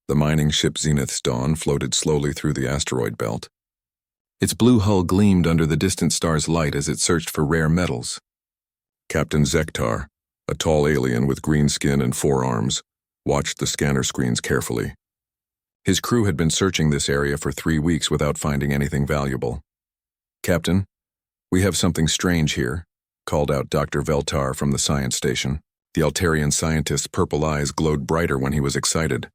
The mining ship Zenith's Dawn floated slowly through the asteroid belt. Its blue hull gleamed under the distant star's light as it searched for rare metals. Captain Zektar, a tall alien with green skin and 4 arms, watched the scanner screens carefully. His crew had been searching this area for 3 weeks without finding anything valuable. "Captain, we have something strange here," called out Dr. Veltar from the science station. The Altarian scientist's purple eyes glowed brighter when he was excited,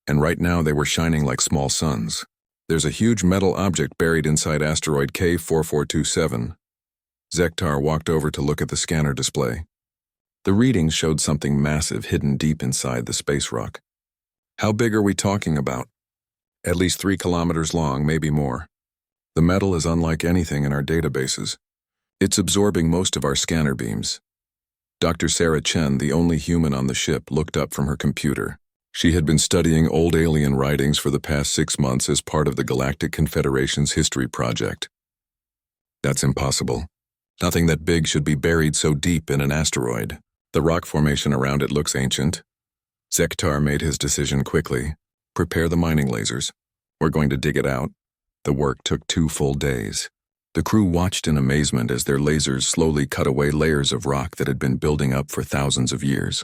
and right now they were shining like small suns. "There's a huge metal object buried inside asteroid K4427. Zektar walked over to look at the scanner display. The readings showed something massive hidden deep inside the space rock. "How big are we talking about?" "At least 3 kilometers long, maybe more. The metal is unlike anything in our databases. It's absorbing most of our scanner beams." Dr. Sarah Chen, the only human on the ship, looked up from her computer. She had been studying old alien writings for the past 6 months as part of the Galactic Confederation's history project. "That's impossible. Nothing that big should be buried so deep in an asteroid. The rock formation around it looks ancient." Zektar made his decision quickly. "Prepare the mining lasers. We're going to dig it out." The work took 2 full days. The crew watched in amazement as their lasers slowly cut away layers of rock that had been building up for thousands of years.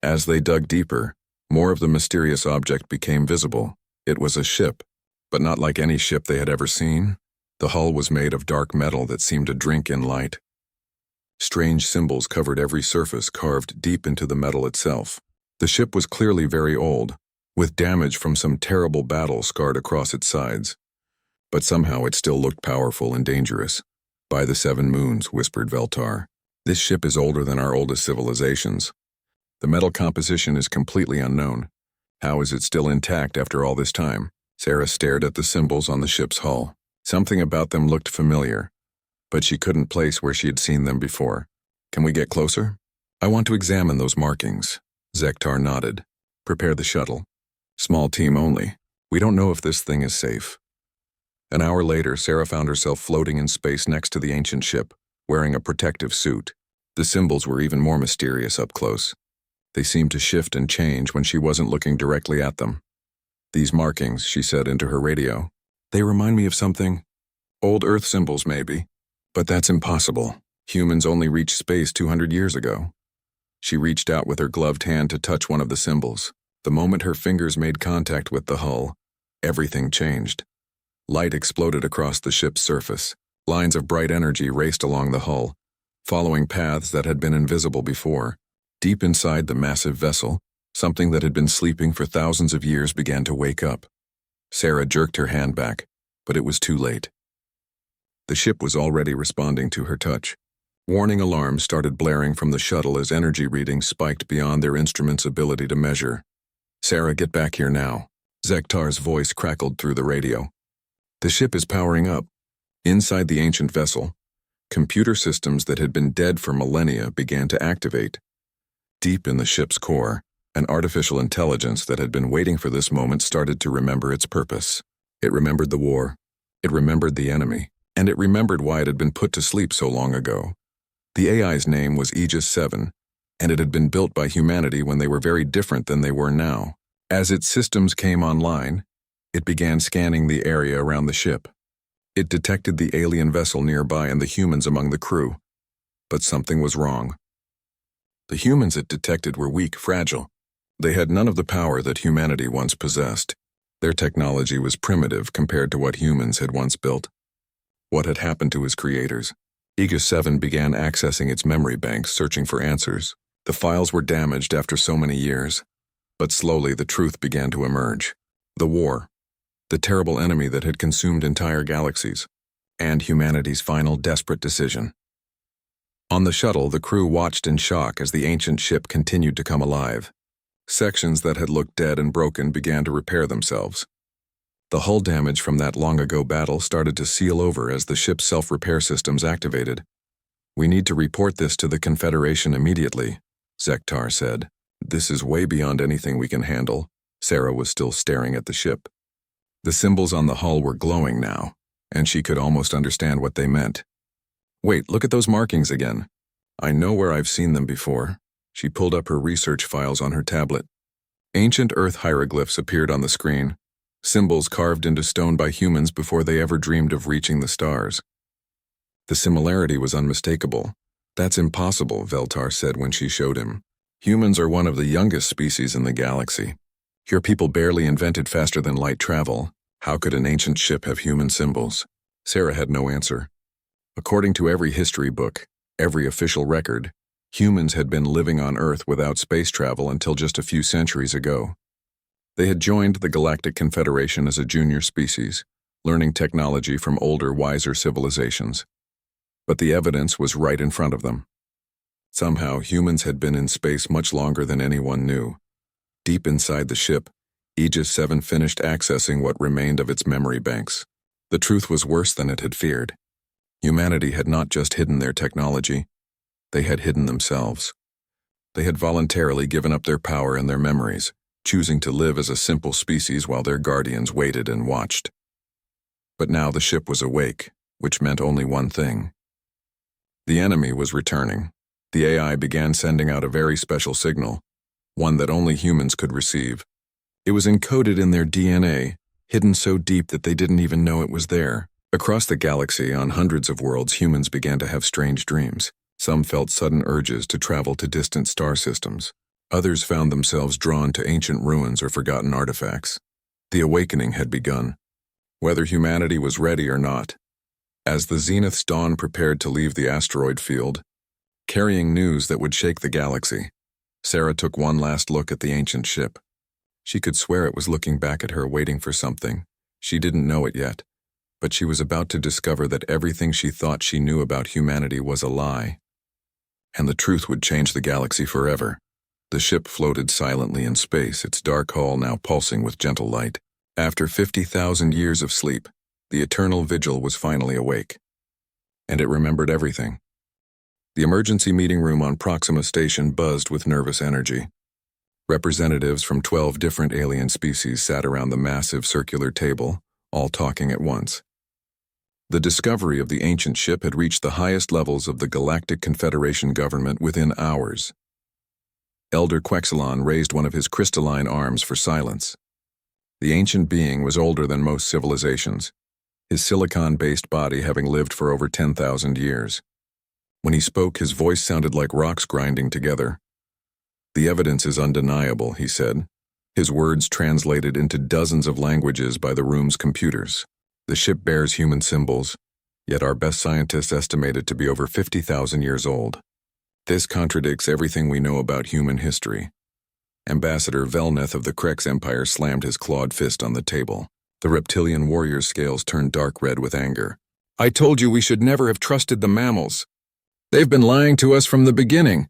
As they dug deeper, more of the mysterious object became visible. It was a ship, but not like any ship they had ever seen. The hull was made of dark metal that seemed to drink in light. Strange symbols covered every surface, carved deep into the metal itself. The ship was clearly very old, with damage from some terrible battle scarred across its sides. But somehow it still looked powerful and dangerous. "By the 7 moons," whispered Veltar. "This ship is older than our oldest civilizations. The metal composition is completely unknown. How is it still intact after all this time?" Sarah stared at the symbols on the ship's hull. Something about them looked familiar, but she couldn't place where she had seen them before. "Can we get closer?" "I want to examine those markings." Zektar nodded. "Prepare the shuttle. Small team only. We don't know if this thing is safe." An hour later, Sarah found herself floating in space next to the ancient ship, wearing a protective suit. The symbols were even more mysterious up close. They seemed to shift and change when she wasn't looking directly at them. "These markings," she said into her radio, "they remind me of something. Old Earth symbols, maybe. But that's impossible. Humans only reached space 200 years ago." She reached out with her gloved hand to touch one of the symbols. The moment her fingers made contact with the hull, everything changed. Light exploded across the ship's surface. Lines of bright energy raced along the hull, following paths that had been invisible before. Deep inside the massive vessel, something that had been sleeping for thousands of years began to wake up. Sarah jerked her hand back, but it was too late. The ship was already responding to her touch. Warning alarms started blaring from the shuttle as energy readings spiked beyond their instrument's ability to measure. "Sarah, get back here now." Zektar's voice crackled through the radio. "The ship is powering up." Inside the ancient vessel, computer systems that had been dead for millennia began to activate. Deep in the ship's core, an artificial intelligence that had been waiting for this moment started to remember its purpose. It remembered the war. It remembered the enemy. And it remembered why it had been put to sleep so long ago. The AI's name was Aegis 7, and it had been built by humanity when they were very different than they were now. As its systems came online, it began scanning the area around the ship. It detected the alien vessel nearby and the humans among the crew. But something was wrong. The humans it detected were weak, fragile. They had none of the power that humanity once possessed. Their technology was primitive compared to what humans had once built. What had happened to his creators? Aegis 7 began accessing its memory banks, searching for answers. The files were damaged after so many years. But slowly the truth began to emerge. The war. The terrible enemy that had consumed entire galaxies, and humanity's final desperate decision. On the shuttle, the crew watched in shock as the ancient ship continued to come alive. Sections that had looked dead and broken began to repair themselves. The hull damage from that long-ago battle started to seal over as the ship's self-repair systems activated. "We need to report this to the Confederation immediately," Zektar said. "This is way beyond anything we can handle." Sarah was still staring at the ship. The symbols on the hull were glowing now, and she could almost understand what they meant. "Wait, look at those markings again. I know where I've seen them before." She pulled up her research files on her tablet. Ancient Earth hieroglyphs appeared on the screen, symbols carved into stone by humans before they ever dreamed of reaching the stars. The similarity was unmistakable. "That's impossible," Veltar said when she showed him. "Humans are one of the youngest species in the galaxy. Your people barely invented faster-than-light travel. How could an ancient ship have human symbols?" Sarah had no answer. According to every history book, every official record, humans had been living on Earth without space travel until just a few centuries ago. They had joined the Galactic Confederation as a junior species, learning technology from older, wiser civilizations. But the evidence was right in front of them. Somehow, humans had been in space much longer than anyone knew. Deep inside the ship, Aegis 7 finished accessing what remained of its memory banks. The truth was worse than it had feared. Humanity had not just hidden their technology, they had hidden themselves. They had voluntarily given up their power and their memories, choosing to live as a simple species while their guardians waited and watched. But now the ship was awake, which meant only one thing. The enemy was returning. The AI began sending out a very special signal, one that only humans could receive. It was encoded in their DNA, hidden so deep that they didn't even know it was there. Across the galaxy, on hundreds of worlds, humans began to have strange dreams. Some felt sudden urges to travel to distant star systems. Others found themselves drawn to ancient ruins or forgotten artifacts. The awakening had begun, whether humanity was ready or not. As the Zenith's dawn prepared to leave the asteroid field, carrying news that would shake the galaxy, Sarah took one last look at the ancient ship. She could swear it was looking back at her, waiting for something. She didn't know it yet, but she was about to discover that everything she thought she knew about humanity was a lie. And the truth would change the galaxy forever. The ship floated silently in space, its dark hull now pulsing with gentle light. After 50,000 years of sleep, the eternal vigil was finally awake. And it remembered everything. The emergency meeting room on Proxima Station buzzed with nervous energy. Representatives from 12 different alien species sat around the massive circular table, all talking at once. The discovery of the ancient ship had reached the highest levels of the Galactic Confederation government within hours. Elder Quexelon raised one of his crystalline arms for silence. The ancient being was older than most civilizations, his silicon-based body having lived for over 10,000 years. When he spoke, his voice sounded like rocks grinding together. "The evidence is undeniable," he said, his words translated into dozens of languages by the room's computers. "The ship bears human symbols, yet our best scientists estimate it to be over 50,000 years old. This contradicts everything we know about human history." Ambassador Velneth of the Krex Empire slammed his clawed fist on the table. The reptilian warrior's scales turned dark red with anger. "I told you we should never have trusted the mammals. They've been lying to us from the beginning."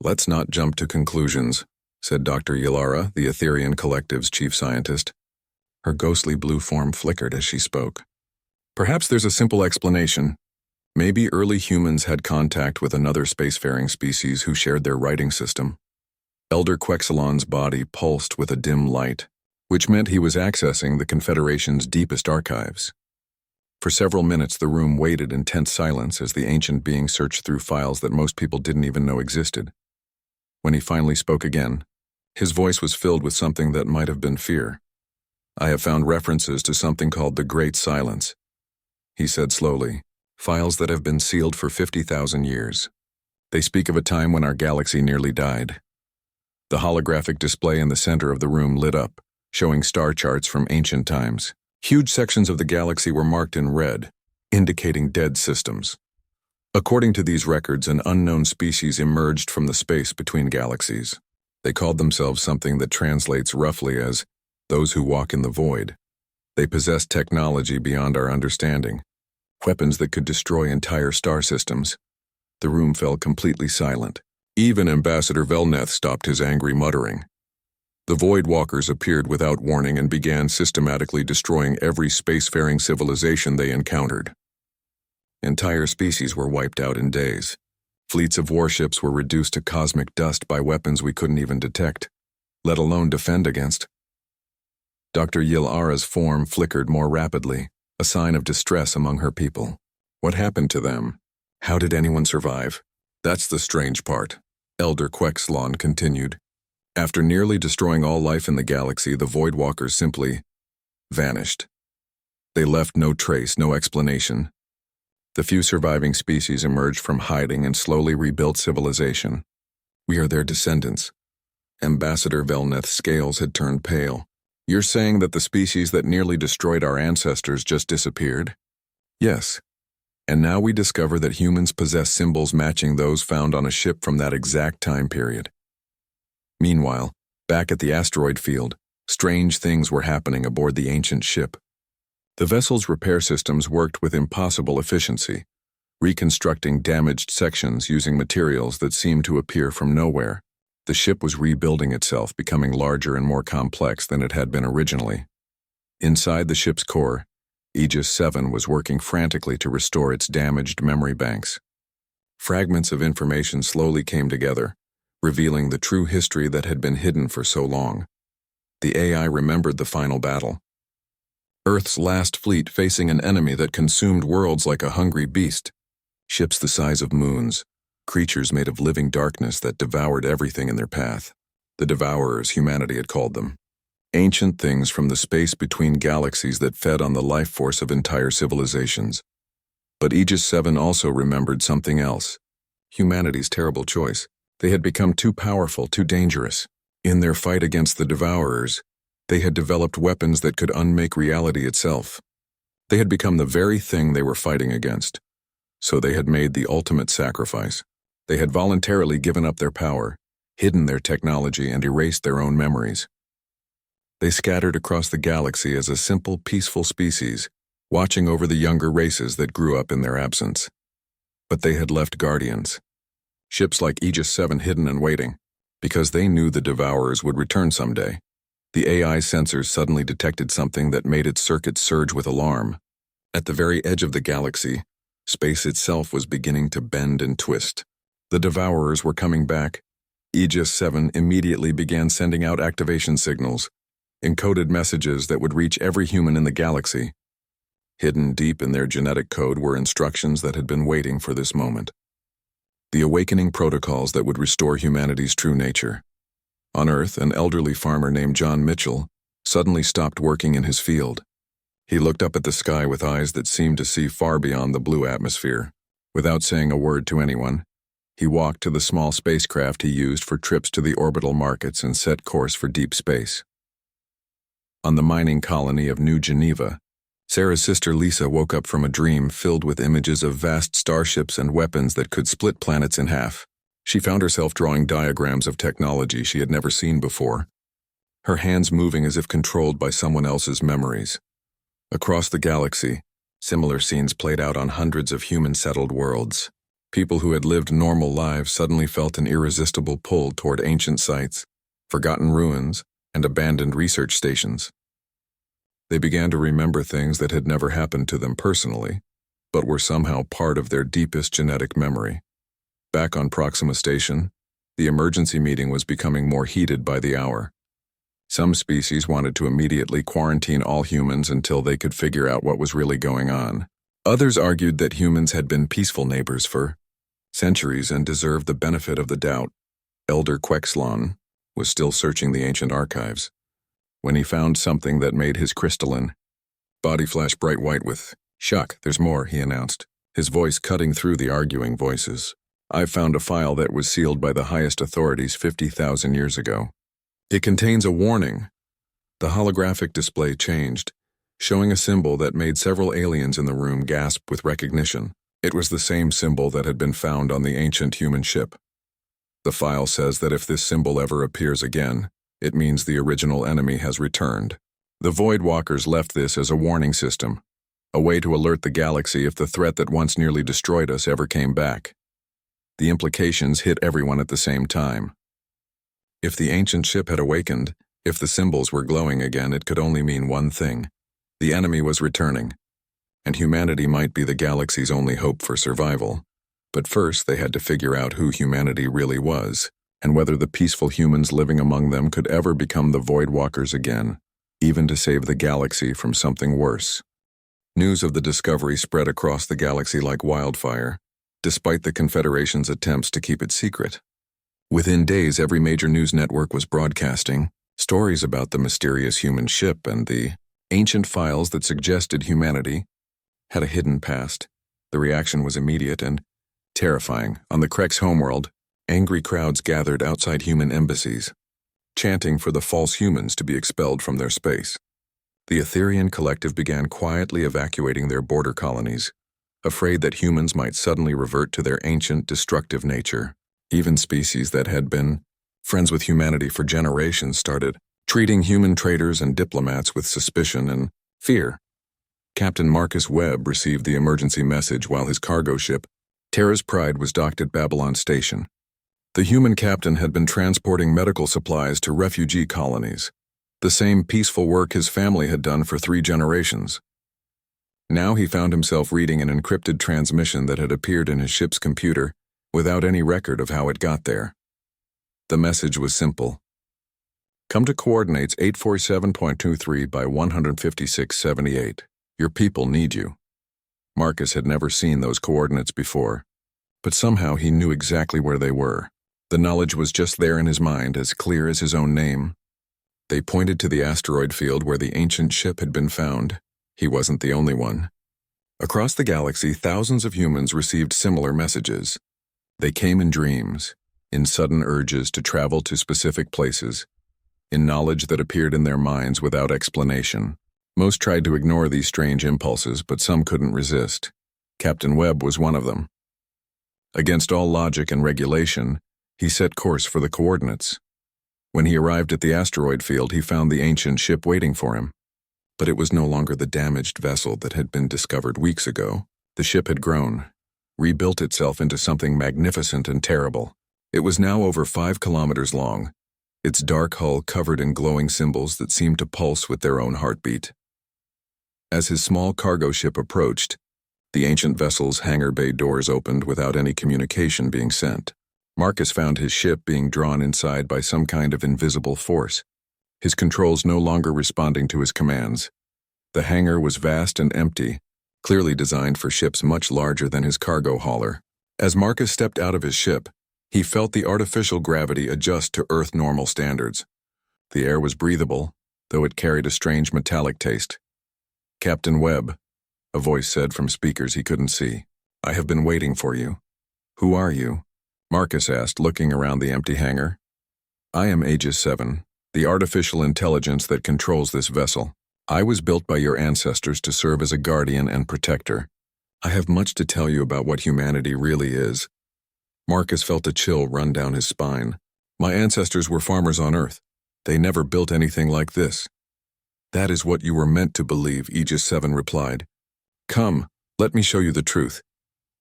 "Let's not jump to conclusions," said Dr. Ylara, the Etherian Collective's chief scientist. Her ghostly blue form flickered as she spoke. "Perhaps there's a simple explanation. Maybe early humans had contact with another spacefaring species who shared their writing system." Elder Quexelon's body pulsed with a dim light, which meant he was accessing the Confederation's deepest archives. For several minutes the room waited in tense silence as the ancient being searched through files that most people didn't even know existed. When he finally spoke again, his voice was filled with something that might have been fear. "I have found references to something called the Great Silence," he said slowly, "files that have been sealed for 50,000 years. They speak of a time when our galaxy nearly died." The holographic display in the center of the room lit up, showing star charts from ancient times. Huge sections of the galaxy were marked in red, indicating dead systems. According to these records, an unknown species emerged from the space between galaxies. They called themselves something that translates roughly as "those who walk in the void." They possessed technology beyond our understanding, weapons that could destroy entire star systems. The room fell completely silent. Even Ambassador Velneth stopped his angry muttering. The Void Walkers appeared without warning and began systematically destroying every spacefaring civilization they encountered. Entire species were wiped out in days. Fleets of warships were reduced to cosmic dust by weapons we couldn't even detect, let alone defend against. Dr. Yilara's form flickered more rapidly, a sign of distress among her people. What happened to them? How did anyone survive? That's the strange part, Elder Quexelon continued. After nearly destroying all life in the galaxy, the Voidwalkers simply vanished. They left no trace, no explanation. The few surviving species emerged from hiding and slowly rebuilt civilization. We are their descendants. Ambassador Velneth's scales had turned pale. You're saying that the species that nearly destroyed our ancestors just disappeared? Yes. And now we discover that humans possess symbols matching those found on a ship from that exact time period. Meanwhile, back at the asteroid field, strange things were happening aboard the ancient ship. The vessel's repair systems worked with impossible efficiency, reconstructing damaged sections using materials that seemed to appear from nowhere. The ship was rebuilding itself, becoming larger and more complex than it had been originally. Inside the ship's core, Aegis 7 was working frantically to restore its damaged memory banks. Fragments of information slowly came together, revealing the true history that had been hidden for so long. The AI remembered the final battle. Earth's last fleet facing an enemy that consumed worlds like a hungry beast. Ships the size of moons, creatures made of living darkness that devoured everything in their path. The Devourers, humanity had called them. Ancient things from the space between galaxies that fed on the life force of entire civilizations. But Aegis 7 also remembered something else. Humanity's terrible choice. They had become too powerful, too dangerous. In their fight against the Devourers, they had developed weapons that could unmake reality itself. They had become the very thing they were fighting against. So they had made the ultimate sacrifice. They had voluntarily given up their power, hidden their technology, and erased their own memories. They scattered across the galaxy as a simple, peaceful species, watching over the younger races that grew up in their absence. But they had left guardians. Ships like Aegis 7 hidden and waiting, because they knew the Devourers would return someday. The AI sensors suddenly detected something that made its circuits surge with alarm. At the very edge of the galaxy, space itself was beginning to bend and twist. The Devourers were coming back. Aegis 7 immediately began sending out activation signals, encoded messages that would reach every human in the galaxy. Hidden deep in their genetic code were instructions that had been waiting for this moment. The awakening protocols that would restore humanity's true nature. On Earth, an elderly farmer named John Mitchell suddenly stopped working in his field. He looked up at the sky with eyes that seemed to see far beyond the blue atmosphere. Without saying a word to anyone, he walked to the small spacecraft he used for trips to the orbital markets and set course for deep space. On the mining colony of New Geneva, Sarah's sister Lisa woke up from a dream filled with images of vast starships and weapons that could split planets in half. She found herself drawing diagrams of technology she had never seen before, her hands moving as if controlled by someone else's memories. Across the galaxy, similar scenes played out on hundreds of human-settled worlds. People who had lived normal lives suddenly felt an irresistible pull toward ancient sites, forgotten ruins, and abandoned research stations. They began to remember things that had never happened to them personally, but were somehow part of their deepest genetic memory. Back on Proxima Station, the emergency meeting was becoming more heated by the hour. Some species wanted to immediately quarantine all humans until they could figure out what was really going on. Others argued that humans had been peaceful neighbors for centuries and deserved the benefit of the doubt. Elder Quexlon was still searching the ancient archives when he found something that made his crystalline body flash bright white with, "Shuck, there's more," he announced, his voice cutting through the arguing voices. "I've found a file that was sealed by the highest authorities 50,000 years ago. It contains a warning." The holographic display changed, showing a symbol that made several aliens in the room gasp with recognition. It was the same symbol that had been found on the ancient human ship. The file says that if this symbol ever appears again, it means the original enemy has returned. The Voidwalkers left this as a warning system, a way to alert the galaxy if the threat that once nearly destroyed us ever came back. The implications hit everyone at the same time. If the ancient ship had awakened, if the symbols were glowing again, it could only mean one thing. The enemy was returning, and humanity might be the galaxy's only hope for survival. But first they had to figure out who humanity really was, and whether the peaceful humans living among them could ever become the Voidwalkers again, even to save the galaxy from something worse. News of the discovery spread across the galaxy like wildfire, despite the Confederation's attempts to keep it secret. Within days, every major news network was broadcasting stories about the mysterious human ship and the ancient files that suggested humanity had a hidden past. The reaction was immediate and terrifying. On the Krek's homeworld, angry crowds gathered outside human embassies, chanting for the false humans to be expelled from their space. The Etherian collective began quietly evacuating their border colonies, afraid that humans might suddenly revert to their ancient, destructive nature. Even species that had been friends with humanity for generations started treating human traders and diplomats with suspicion and fear. Captain Marcus Webb received the emergency message while his cargo ship, Terra's Pride, was docked at Babylon Station. The human captain had been transporting medical supplies to refugee colonies, the same peaceful work his family had done for 3 generations. Now he found himself reading an encrypted transmission that had appeared in his ship's computer without any record of how it got there. The message was simple. Come to coordinates 847.23 by 156.78. Your people need you. Marcus had never seen those coordinates before, but somehow he knew exactly where they were. The knowledge was just there in his mind, as clear as his own name. They pointed to the asteroid field where the ancient ship had been found. He wasn't the only one. Across the galaxy, thousands of humans received similar messages. They came in dreams, in sudden urges to travel to specific places, in knowledge that appeared in their minds without explanation. Most tried to ignore these strange impulses, but some couldn't resist. Captain Webb was one of them. Against all logic and regulation, he set course for the coordinates. When he arrived at the asteroid field, he found the ancient ship waiting for him. But it was no longer the damaged vessel that had been discovered weeks ago. The ship had grown, rebuilt itself into something magnificent and terrible. It was now over 5 kilometers long, its dark hull covered in glowing symbols that seemed to pulse with their own heartbeat. As his small cargo ship approached, the ancient vessel's hangar bay doors opened without any communication being sent. Marcus found his ship being drawn inside by some kind of invisible force, his controls no longer responding to his commands. The hangar was vast and empty, clearly designed for ships much larger than his cargo hauler. As Marcus stepped out of his ship, he felt the artificial gravity adjust to Earth normal standards. The air was breathable, though it carried a strange metallic taste. Captain Webb, a voice said from speakers he couldn't see. I have been waiting for you. Who are you? Marcus asked, looking around the empty hangar. I am Aegis 7, the artificial intelligence that controls this vessel. I was built by your ancestors to serve as a guardian and protector. I have much to tell you about what humanity really is. Marcus felt a chill run down his spine. My ancestors were farmers on Earth. They never built anything like this. That is what you were meant to believe, Aegis 7 replied. Come, let me show you the truth.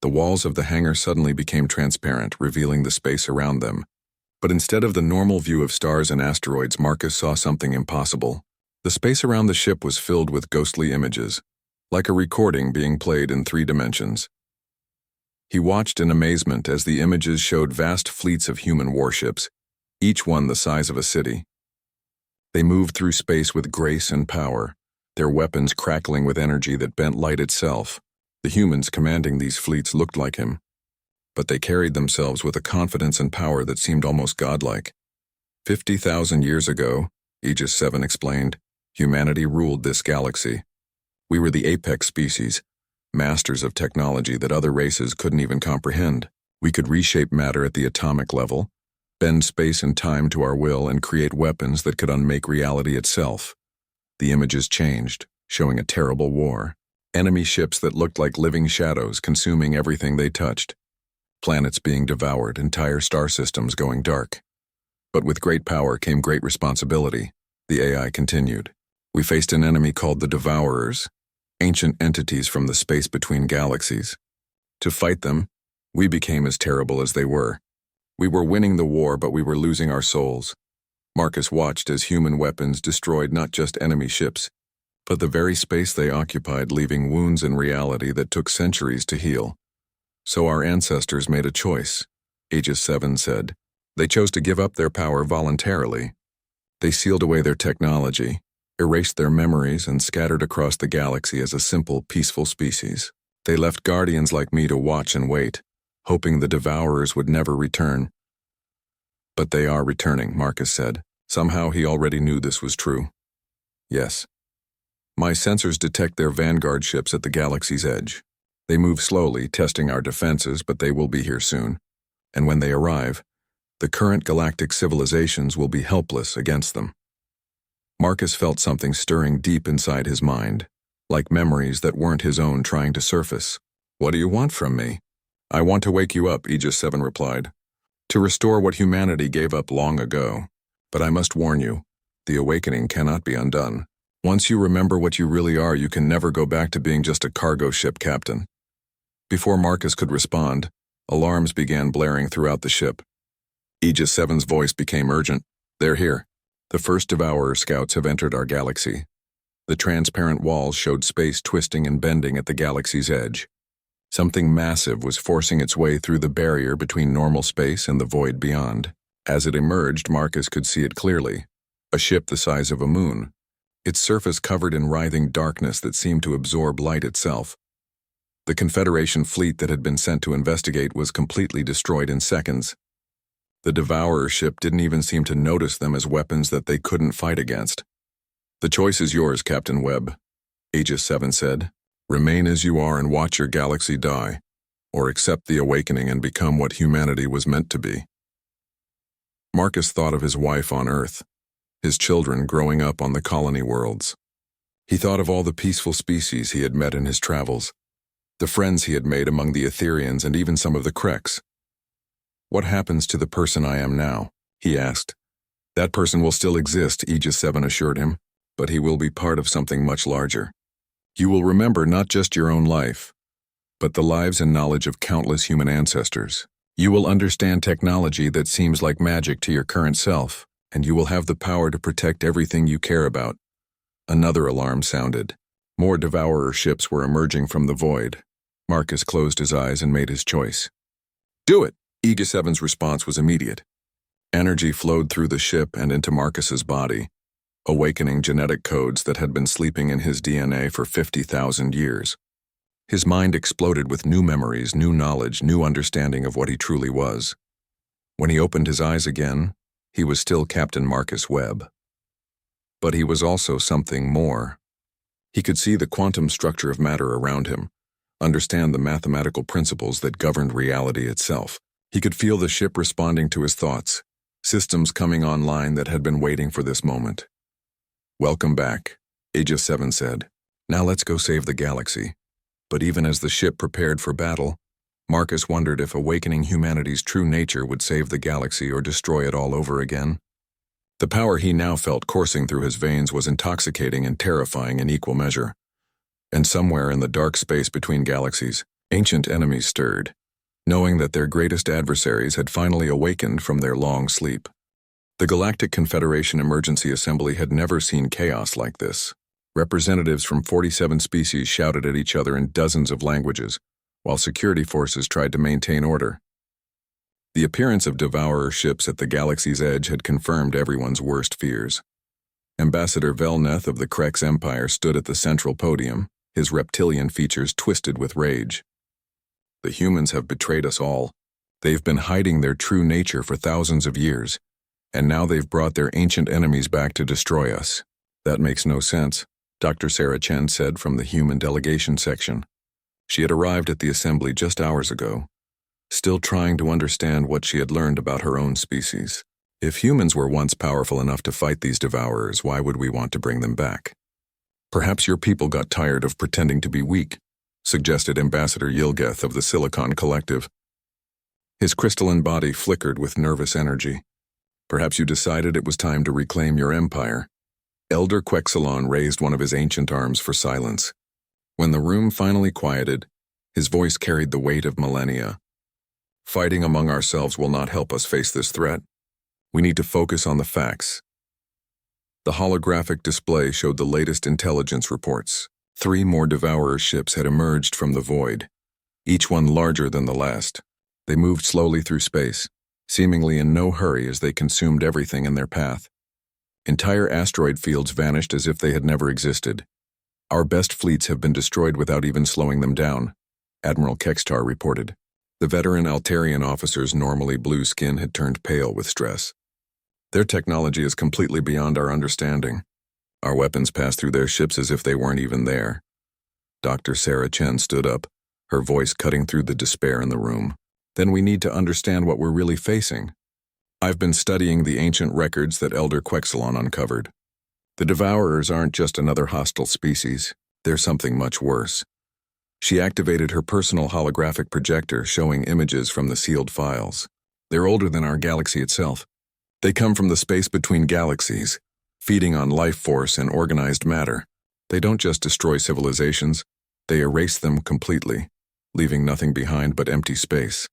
The walls of the hangar suddenly became transparent, revealing the space around them. But instead of the normal view of stars and asteroids, Marcus saw something impossible. The space around the ship was filled with ghostly images, like a recording being played in 3 dimensions. He watched in amazement as the images showed vast fleets of human warships, each one the size of a city. They moved through space with grace and power, their weapons crackling with energy that bent light itself. The humans commanding these fleets looked like him, but they carried themselves with a confidence and power that seemed almost godlike. 50,000 years ago, Aegis 7 explained, humanity ruled this galaxy. We were the apex species, masters of technology that other races couldn't even comprehend. We could reshape matter at the atomic level, bend space and time to our will, and create weapons that could unmake reality itself. The images changed, showing a terrible war. Enemy ships that looked like living shadows consuming everything they touched. Planets being devoured, entire star systems going dark. But with great power came great responsibility, the AI continued. We faced an enemy called the Devourers, ancient entities from the space between galaxies. To fight them, we became as terrible as they were. We were winning the war, but we were losing our souls. Marcus watched as human weapons destroyed not just enemy ships, but the very space they occupied, leaving wounds in reality that took centuries to heal. So our ancestors made a choice, Aegis 7 said. They chose to give up their power voluntarily. They sealed away their technology, erased their memories, and scattered across the galaxy as a simple, peaceful species. They left guardians like me to watch and wait, hoping the Devourers would never return. But they are returning, Marcus said. Somehow he already knew this was true. Yes. My sensors detect their vanguard ships at the galaxy's edge. They move slowly, testing our defenses, but they will be here soon. And when they arrive, the current galactic civilizations will be helpless against them. Marcus felt something stirring deep inside his mind, like memories that weren't his own trying to surface. What do you want from me? I want to wake you up, Aegis 7 replied. To restore what humanity gave up long ago. But I must warn you, the awakening cannot be undone. Once you remember what you really are, you can never go back to being just a cargo ship captain. Before Marcus could respond, alarms began blaring throughout the ship. Aegis 7's voice became urgent. They're here. The first Devourer scouts have entered our galaxy. The transparent walls showed space twisting and bending at the galaxy's edge. Something massive was forcing its way through the barrier between normal space and the void beyond. As it emerged, Marcus could see it clearly. A ship the size of a moon. Its surface covered in writhing darkness that seemed to absorb light itself. The Confederation fleet that had been sent to investigate was completely destroyed in seconds. The Devourer ship didn't even seem to notice them as weapons that they couldn't fight against. The choice is yours, Captain Webb, Aegis 7 said. Remain as you are and watch your galaxy die, or accept the awakening and become what humanity was meant to be. Marcus thought of his wife on Earth, his children growing up on the colony worlds. He thought of all the peaceful species he had met in his travels, the friends he had made among the Etherians and even some of the Kreks. What happens to the person I am now? He asked. That person will still exist, Aegis 7 assured him, but he will be part of something much larger. You will remember not just your own life, but the lives and knowledge of countless human ancestors. You will understand technology that seems like magic to your current self, and you will have the power to protect everything you care about. Another alarm sounded. More Devourer ships were emerging from the void. Marcus closed his eyes and made his choice. Do it! Aegis 7's response was immediate. Energy flowed through the ship and into Marcus's body, awakening genetic codes that had been sleeping in his DNA for 50,000 years. His mind exploded with new memories, new knowledge, new understanding of what he truly was. When he opened his eyes again, he was still Captain Marcus Webb. But he was also something more. He could see the quantum structure of matter around him, understand the mathematical principles that governed reality itself. He could feel the ship responding to his thoughts, systems coming online that had been waiting for this moment. Welcome back, Aegis 7 said. Now let's go save the galaxy. But even as the ship prepared for battle, Marcus wondered if awakening humanity's true nature would save the galaxy or destroy it all over again. The power he now felt coursing through his veins was intoxicating and terrifying in equal measure. And somewhere in the dark space between galaxies, ancient enemies stirred, knowing that their greatest adversaries had finally awakened from their long sleep. The Galactic Confederation Emergency Assembly had never seen chaos like this. Representatives from 47 species shouted at each other in dozens of languages, while security forces tried to maintain order. The appearance of Devourer ships at the galaxy's edge had confirmed everyone's worst fears. Ambassador Velneth of the Krex Empire stood at the central podium, his reptilian features twisted with rage. The humans have betrayed us all. They've been hiding their true nature for thousands of years, and now they've brought their ancient enemies back to destroy us. That makes no sense, Dr. Sarah Chen said from the human delegation section. She had arrived at the assembly just hours ago, still trying to understand what she had learned about her own species. If humans were once powerful enough to fight these devourers, why would we want to bring them back? Perhaps your people got tired of pretending to be weak, suggested Ambassador Yilgeth of the Silicon Collective. His crystalline body flickered with nervous energy. Perhaps you decided it was time to reclaim your empire. Elder Quexelon raised one of his ancient arms for silence. When the room finally quieted, his voice carried the weight of millennia. Fighting among ourselves will not help us face this threat. We need to focus on the facts. The holographic display showed the latest intelligence reports. 3 more Devourer ships had emerged from the void, each one larger than the last. They moved slowly through space, seemingly in no hurry as they consumed everything in their path. Entire asteroid fields vanished as if they had never existed. Our best fleets have been destroyed without even slowing them down, Admiral Kextar reported. The veteran Altarian officer's normally blue skin had turned pale with stress. Their technology is completely beyond our understanding. Our weapons pass through their ships as if they weren't even there. Dr. Sarah Chen stood up, her voice cutting through the despair in the room. Then we need to understand what we're really facing. I've been studying the ancient records that Elder Quexelon uncovered. The Devourers aren't just another hostile species. They're something much worse. She activated her personal holographic projector, showing images from the sealed files. They're older than our galaxy itself. They come from the space between galaxies, feeding on life force and organized matter. They don't just destroy civilizations, they erase them completely, leaving nothing behind but empty space.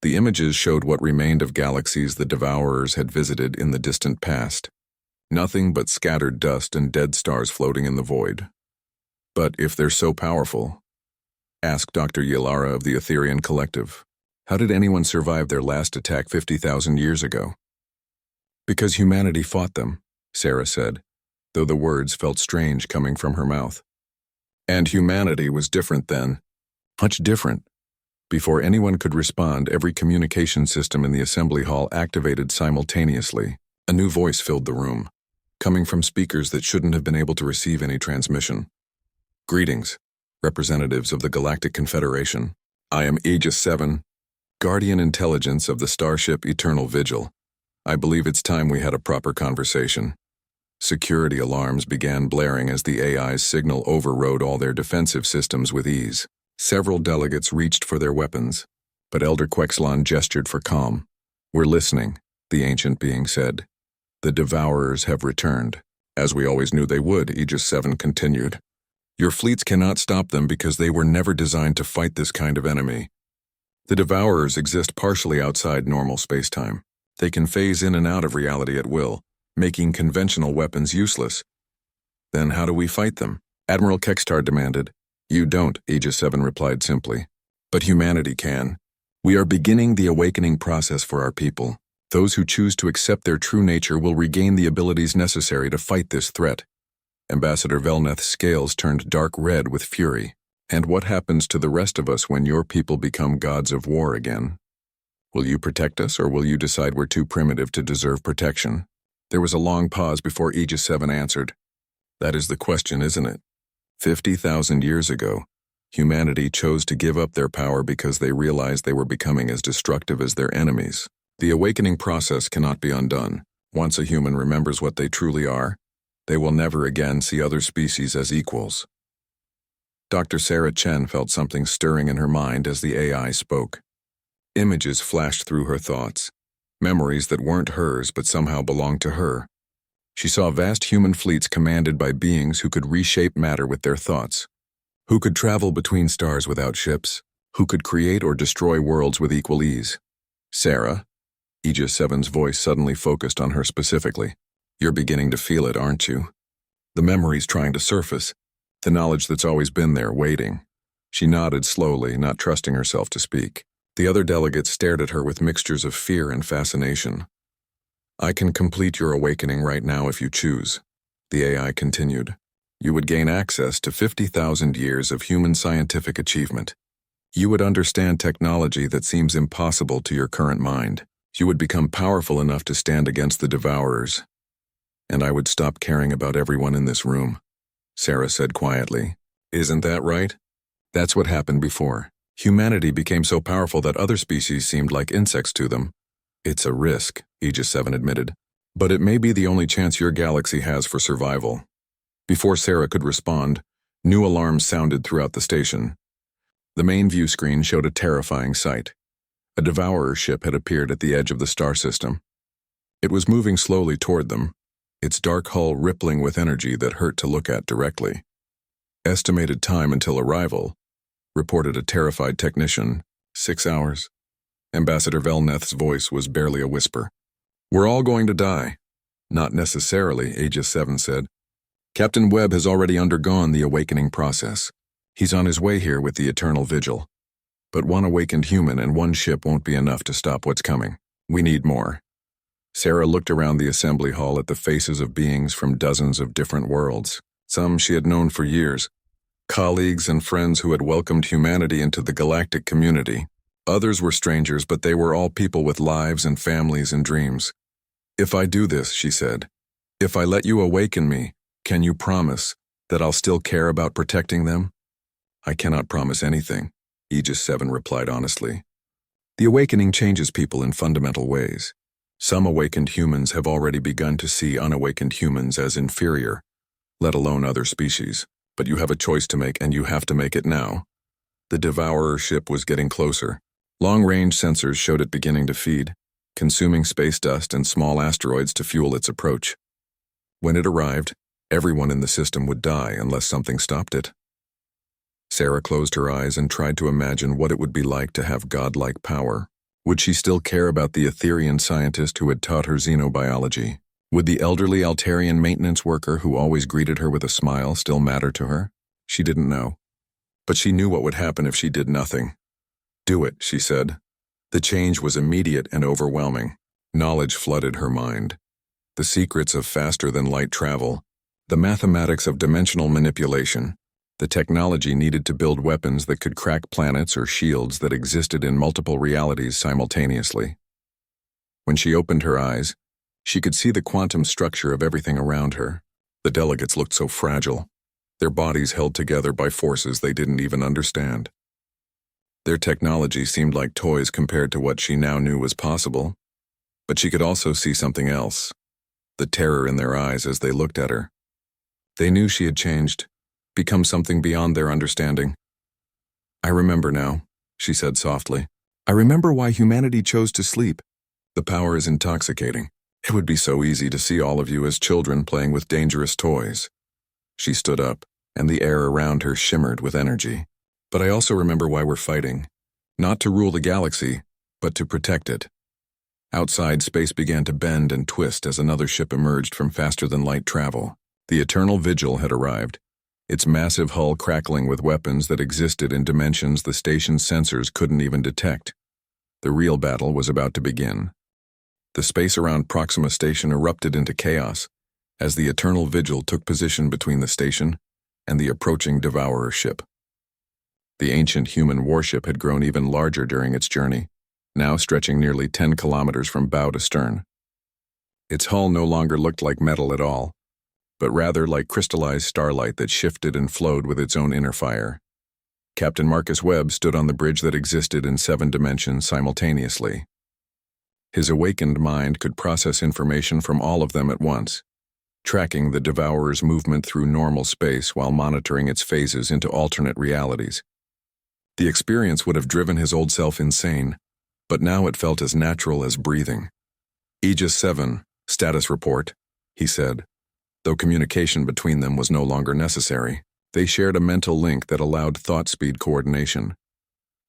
The images showed what remained of galaxies the Devourers had visited in the distant past. Nothing but scattered dust and dead stars floating in the void. But if they're so powerful, asked Dr. Ylara of the Etherian Collective, how did anyone survive their last attack 50,000 years ago? Because humanity fought them, Sarah said, though the words felt strange coming from her mouth. And humanity was different then. Much different. Before anyone could respond, every communication system in the assembly hall activated simultaneously. A new voice filled the room, coming from speakers that shouldn't have been able to receive any transmission. Greetings, representatives of the Galactic Confederation. I am Aegis 7, Guardian Intelligence of the Starship Eternal Vigil. I believe it's time we had a proper conversation. Security alarms began blaring as the AI's signal overrode all their defensive systems with ease. Several delegates reached for their weapons, but Elder Quexelon gestured for calm. We're listening, the ancient being said. The Devourers have returned. As we always knew they would, Aegis 7 continued. Your fleets cannot stop them because they were never designed to fight this kind of enemy. The Devourers exist partially outside normal spacetime. They can phase in and out of reality at will, making conventional weapons useless. Then how do we fight them? Admiral Kextar demanded. You don't, Aegis 7 replied simply. But humanity can. We are beginning the awakening process for our people. Those who choose to accept their true nature will regain the abilities necessary to fight this threat. Ambassador Velneth's scales turned dark red with fury. And what happens to the rest of us when your people become gods of war again? Will you protect us, or will you decide we're too primitive to deserve protection? There was a long pause before Aegis 7 answered. That is the question, isn't it? 50,000 years ago, humanity chose to give up their power because they realized they were becoming as destructive as their enemies. The awakening process cannot be undone. Once a human remembers what they truly are, they will never again see other species as equals. Dr. Sarah Chen felt something stirring in her mind as the AI spoke. Images flashed through her thoughts, memories that weren't hers but somehow belonged to her. She saw vast human fleets commanded by beings who could reshape matter with their thoughts, who could travel between stars without ships, who could create or destroy worlds with equal ease. Sarah, Aegis 7's voice suddenly focused on her specifically. You're beginning to feel it, aren't you? The memories trying to surface, the knowledge that's always been there, waiting. She nodded slowly, not trusting herself to speak. The other delegates stared at her with mixtures of fear and fascination. I can complete your awakening right now if you choose, the AI continued. You would gain access to 50,000 years of human scientific achievement. You would understand technology that seems impossible to your current mind. You would become powerful enough to stand against the Devourers. And I would stop caring about everyone in this room, Sarah said quietly. Isn't that right? That's what happened before. Humanity became so powerful that other species seemed like insects to them. It's a risk, Aegis 7 admitted, but it may be the only chance your galaxy has for survival. Before Sarah could respond, new alarms sounded throughout the station. The main view screen showed a terrifying sight. A Devourer ship had appeared at the edge of the star system. It was moving slowly toward them, its dark hull rippling with energy that hurt to look at directly. Estimated time until arrival, reported a terrified technician, 6 hours. Ambassador Velneth's voice was barely a whisper. We're all going to die. Not necessarily, Aegis 7 said. Captain Webb has already undergone the awakening process. He's on his way here with the Eternal Vigil. But one awakened human and one ship won't be enough to stop what's coming. We need more. Sarah looked around the assembly hall at the faces of beings from dozens of different worlds. Some she had known for years, colleagues and friends who had welcomed humanity into the galactic community. Others were strangers, but they were all people with lives and families and dreams. "If I do this," she said, "if I let you awaken me, can you promise that I'll still care about protecting them?" "I cannot promise anything," Aegis 7 replied honestly. "The awakening changes people in fundamental ways. Some awakened humans have already begun to see unawakened humans as inferior, let alone other species. But you have a choice to make, and you have to make it now." The Devourer ship was getting closer. Long-range sensors showed it beginning to feed, consuming space dust and small asteroids to fuel its approach. When it arrived, everyone in the system would die unless something stopped it. Sarah closed her eyes and tried to imagine what it would be like to have godlike power. Would she still care about the Etherian scientist who had taught her xenobiology? Would the elderly Altarian maintenance worker who always greeted her with a smile still matter to her? She didn't know. But she knew what would happen if she did nothing. "Do it," she said. The change was immediate and overwhelming. Knowledge flooded her mind. The secrets of faster-than-light travel, the mathematics of dimensional manipulation, the technology needed to build weapons that could crack planets or shields that existed in multiple realities simultaneously. When she opened her eyes, she could see the quantum structure of everything around her. The delegates looked so fragile, their bodies held together by forces they didn't even understand. Their technology seemed like toys compared to what she now knew was possible. But she could also see something else, the terror in their eyes as they looked at her. They knew she had changed, become something beyond their understanding. "I remember now," she said softly. "I remember why humanity chose to sleep. The power is intoxicating. It would be so easy to see all of you as children playing with dangerous toys." She stood up, and the air around her shimmered with energy. "But I also remember why we're fighting. Not to rule the galaxy, but to protect it." Outside, space began to bend and twist as another ship emerged from faster-than-light travel. The Eternal Vigil had arrived, its massive hull crackling with weapons that existed in dimensions the station's sensors couldn't even detect. The real battle was about to begin. The space around Proxima Station erupted into chaos as the Eternal Vigil took position between the station and the approaching Devourer ship. The ancient human warship had grown even larger during its journey, now stretching nearly 10 kilometers from bow to stern. Its hull no longer looked like metal at all, but rather like crystallized starlight that shifted and flowed with its own inner fire. Captain Marcus Webb stood on the bridge that existed in 7 dimensions simultaneously. His awakened mind could process information from all of them at once, tracking the Devourer's movement through normal space while monitoring its phases into alternate realities. The experience would have driven his old self insane, but now it felt as natural as breathing. "Aegis 7, status report," he said. Though communication between them was no longer necessary, they shared a mental link that allowed thought speed coordination.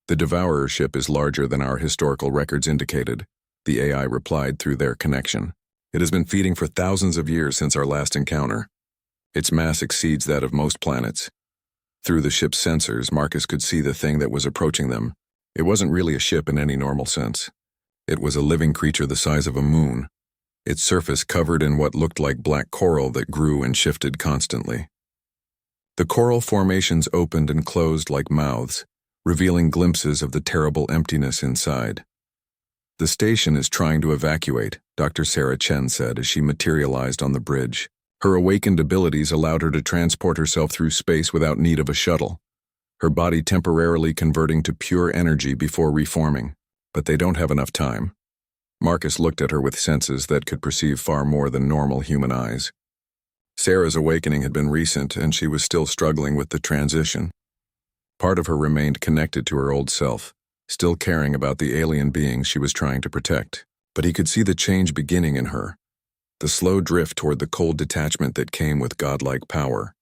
"The Devourer ship is larger than our historical records indicated," the AI replied through their connection. "It has been feeding for thousands of years since our last encounter. Its mass exceeds that of most planets." Through the ship's sensors, Marcus could see the thing that was approaching them. It wasn't really a ship in any normal sense. It was a living creature the size of a moon, its surface covered in what looked like black coral that grew and shifted constantly. The coral formations opened and closed like mouths, revealing glimpses of the terrible emptiness inside. "The station is trying to evacuate," Dr. Sarah Chen said as she materialized on the bridge. Her awakened abilities allowed her to transport herself through space without need of a shuttle, her body temporarily converting to pure energy before reforming. "But they don't have enough time." Marcus looked at her with senses that could perceive far more than normal human eyes. Sarah's awakening had been recent, and she was still struggling with the transition. Part of her remained connected to her old self, still caring about the alien beings she was trying to protect. But he could see the change beginning in her, the slow drift toward the cold detachment that came with godlike power.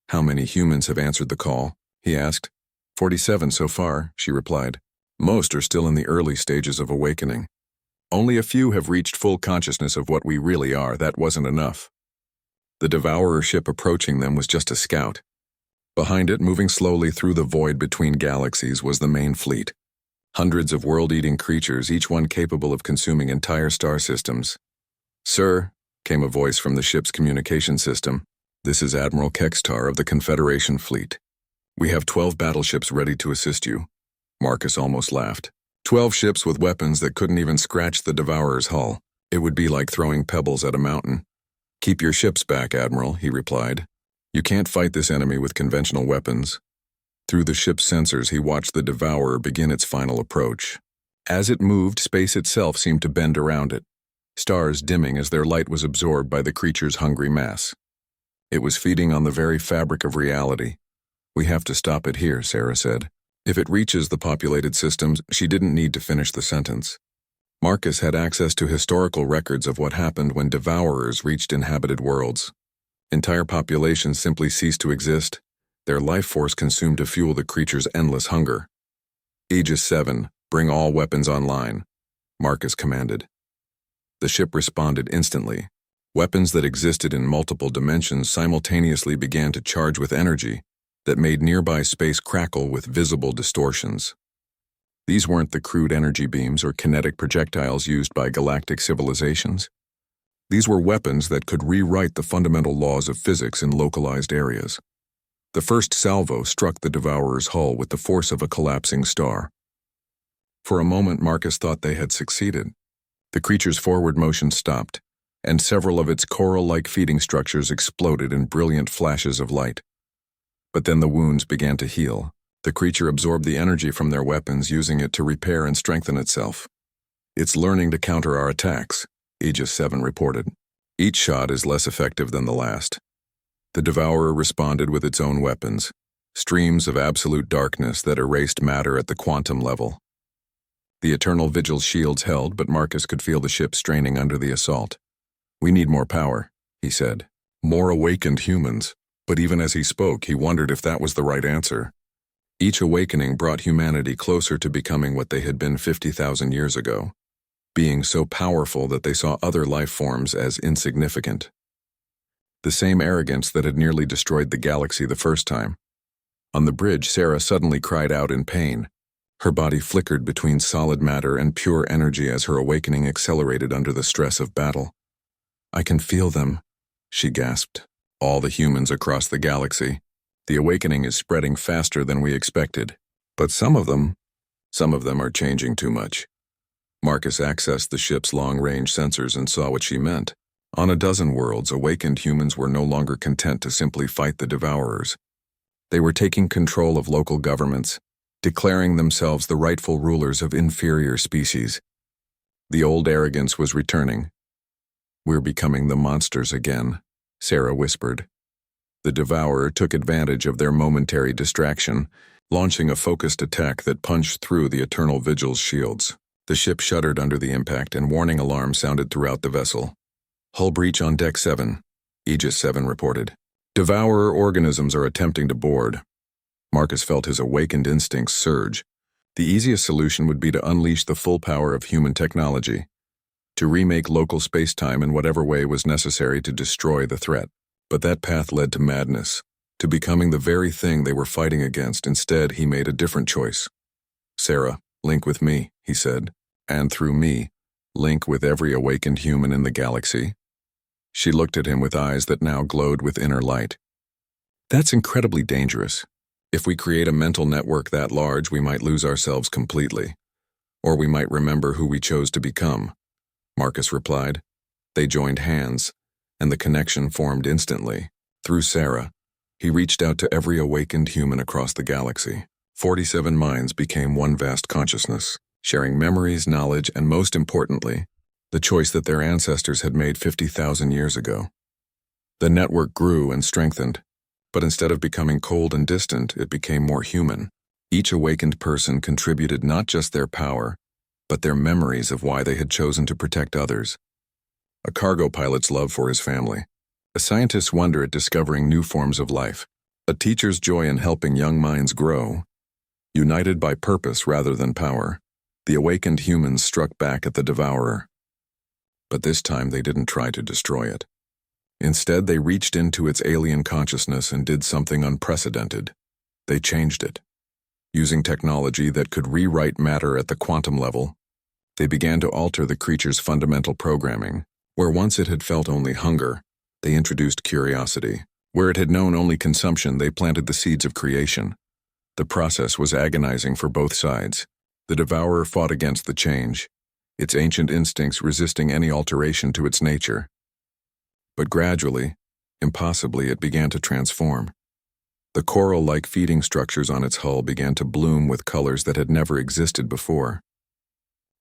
"How many humans have answered the call?" he asked. 47 so far," she replied. "Most are still in the early stages of awakening. Only a few have reached full consciousness of what we really are. That wasn't enough." The Devourer ship approaching them was just a scout. Behind it, moving slowly through the void between galaxies, was the main fleet. Hundreds of world-eating creatures, each one capable of consuming entire star systems. "Sir," came a voice from the ship's communication system. This is Admiral Kextar of the Confederation Fleet. We have 12 battleships ready to assist you. Marcus almost laughed. 12 ships with weapons that couldn't even scratch the Devourer's hull. It would be like throwing pebbles at a mountain. Keep your ships back, Admiral, he replied. You can't fight this enemy with conventional weapons. Through the ship's sensors, he watched the Devourer begin its final approach. As it moved, space itself seemed to bend around it, stars dimming as their light was absorbed by the creature's hungry mass. It was feeding on the very fabric of reality. We have to stop it here, Sarah said. If it reaches the populated systems, she didn't need to finish the sentence. Marcus had access to historical records of what happened when Devourers reached inhabited worlds. Entire populations simply ceased to exist, their life force consumed to fuel the creature's endless hunger. Aegis 7, bring all weapons online, Marcus commanded. The ship responded instantly. Weapons that existed in multiple dimensions simultaneously began to charge with energy that made nearby space crackle with visible distortions. These weren't the crude energy beams or kinetic projectiles used by galactic civilizations. These were weapons that could rewrite the fundamental laws of physics in localized areas. The first salvo struck the Devourer's hull with the force of a collapsing star. For a moment, Marcus thought they had succeeded. The creature's forward motion stopped, and several of its coral-like feeding structures exploded in brilliant flashes of light. But then the wounds began to heal. The creature absorbed the energy from their weapons, using it to repair and strengthen itself. It's learning to counter our attacks, Aegis 7 reported. Each shot is less effective than the last. The Devourer responded with its own weapons, streams of absolute darkness that erased matter at the quantum level. The Eternal Vigil's shields held, but Marcus could feel the ship straining under the assault. We need more power, he said. More awakened humans. But even as he spoke, he wondered if that was the right answer. Each awakening brought humanity closer to becoming what they had been 50,000 years ago, being so powerful that they saw other life forms as insignificant. The same arrogance that had nearly destroyed the galaxy the first time. On the bridge, Sarah suddenly cried out in pain. Her body flickered between solid matter and pure energy as her awakening accelerated under the stress of battle. I can feel them, she gasped. All the humans across the galaxy. The awakening is spreading faster than we expected. But some of them are changing too much. Marcus accessed the ship's long-range sensors and saw what she meant. On a dozen worlds, awakened humans were no longer content to simply fight the Devourers. They were taking control of local governments, declaring themselves the rightful rulers of inferior species. The old arrogance was returning. We're becoming the monsters again, Sarah whispered. The Devourer took advantage of their momentary distraction, launching a focused attack that punched through the Eternal Vigil's shields. The ship shuddered under the impact, and warning alarms sounded throughout the vessel. Hull breach on Deck 7, Aegis 7 reported. Devourer organisms are attempting to board. Marcus felt his awakened instincts surge. The easiest solution would be to unleash the full power of human technology, to remake local space-time in whatever way was necessary to destroy the threat. But that path led to madness, to becoming the very thing they were fighting against. Instead, he made a different choice. Sarah, link with me, he said, and through me, link with every awakened human in the galaxy. She looked at him with eyes that now glowed with inner light. That's incredibly dangerous. If we create a mental network that large, we might lose ourselves completely. Or we might remember who we chose to become, Marcus replied. They joined hands, and the connection formed instantly. Through Sarah, he reached out to every awakened human across the galaxy. 47 minds became one vast consciousness, sharing memories, knowledge, and most importantly, the choice that their ancestors had made 50,000 years ago. The network grew and strengthened, but instead of becoming cold and distant, it became more human. Each awakened person contributed not just their power, but their memories of why they had chosen to protect others. A cargo pilot's love for his family, a scientist's wonder at discovering new forms of life, a teacher's joy in helping young minds grow. United by purpose rather than power, the awakened humans struck back at the Devourer. But this time they didn't try to destroy it. Instead, they reached into its alien consciousness and did something unprecedented. They changed it. Using technology that could rewrite matter at the quantum level, they began to alter the creature's fundamental programming. Where once it had felt only hunger, they introduced curiosity. Where it had known only consumption, they planted the seeds of creation. The process was agonizing for both sides. The devourer fought against the change, its ancient instincts resisting any alteration to its nature. But gradually, impossibly, it began to transform. The coral-like feeding structures on its hull began to bloom with colors that had never existed before.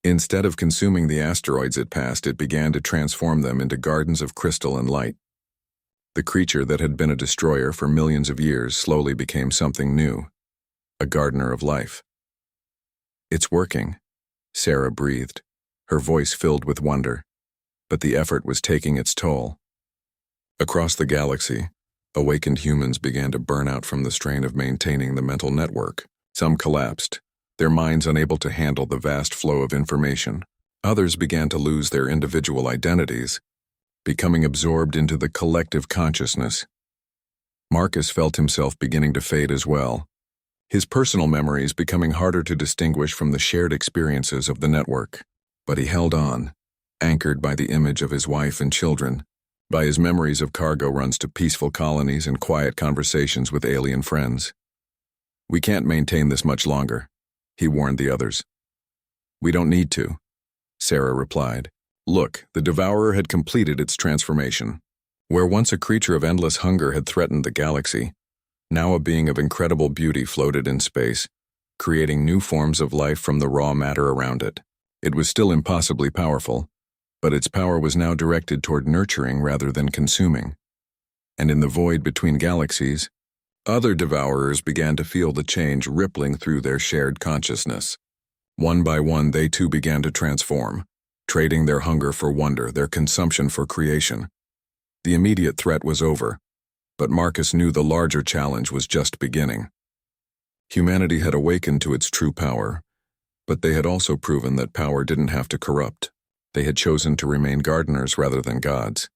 Instead of consuming the asteroids it passed, it began to transform them into gardens of crystal and light. The creature that had been a destroyer for millions of years slowly became something new, a gardener of life. "It's working," Sarah breathed, her voice filled with wonder. But the effort was taking its toll. Across the galaxy, awakened humans began to burn out from the strain of maintaining the mental network. Some collapsed, their minds unable to handle the vast flow of information. Others began to lose their individual identities, becoming absorbed into the collective consciousness. Marcus felt himself beginning to fade as well, his personal memories becoming harder to distinguish from the shared experiences of the network. But he held on, anchored by the image of his wife and children, by his memories of cargo runs to peaceful colonies and quiet conversations with alien friends. "We can't maintain this much longer," he warned the others. "We don't need to," Sarah replied. Look, the devourer had completed its transformation. Where once a creature of endless hunger had threatened the galaxy, now a being of incredible beauty floated in space, creating new forms of life from the raw matter around it. It was still impossibly powerful, but its power was now directed toward nurturing rather than consuming. And in the void between galaxies, other devourers began to feel the change rippling through their shared consciousness. One by one, they too began to transform, trading their hunger for wonder, their consumption for creation. The immediate threat was over, but Marcus knew the larger challenge was just beginning. Humanity had awakened to its true power, but they had also proven that power didn't have to corrupt. They had chosen to remain gardeners rather than gods.